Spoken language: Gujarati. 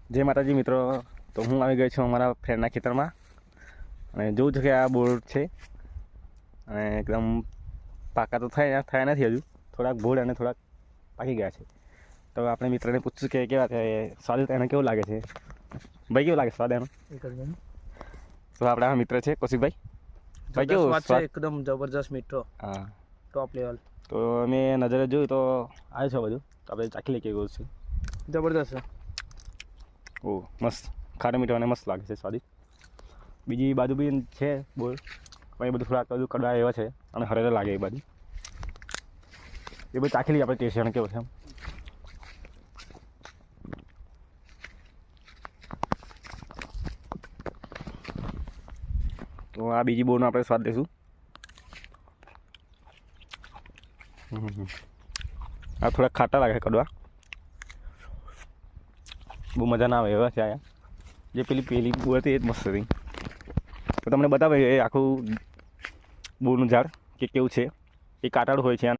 જય માતાજી મિત્રો, તો હું આવી ગયો છું અમારા ફ્રેન્ડના ખેતરમાં અને જોઉં છું કે આ બોર છે અને એકદમ પાકા તો થયા નથી હજુ, થોડાક ભોળ અને થોડાક પાકી ગયા છે. તો આપણે મિત્રને પૂછશું કે કેવા છે સ્વાદ, એને કેવું લાગે છે ભાઈ, કેવું લાગે સ્વાદ એનો? તો આપણા આ મિત્ર છે કૌશિકભાઈ. ભાઈ કેવું સ્વાદ છે? એકદમ જબરજસ્ત મીઠો, હા ટોપ લેવલ. તો અમે નજરે જોયું તો આવ્યું છે બધું, તો આપણે ચાખી લઈએ કેવું છે. જબરદસ્ત છે. ઓ મસ્ત, ખાટો મીઠો અને મસ્ત લાગે છે સ્વાદિષ્ટ. બીજી બાજુ બી છે બોર, પણ એ બધું થોડાક બધું કડવા એવા છે અને હરેલા લાગે એ બાજુ. એ બધું ચાખી લઈએ આપણે ટેસ્ટ અને કેવું છે એમ. તો આ બીજી બોરનો આપણે સ્વાદ લઈશું. આ થોડાક ખાટા લાગે છે કડવા, બહુ મજા ના આવે એવા છે આયા. જે પેલી બોર હતી એ જ મસ્ત હતી. તો તમને બતાવે એ આખું બોરનું ઝાડ કે કેવું છે. એ કાંટાળું હોય છે.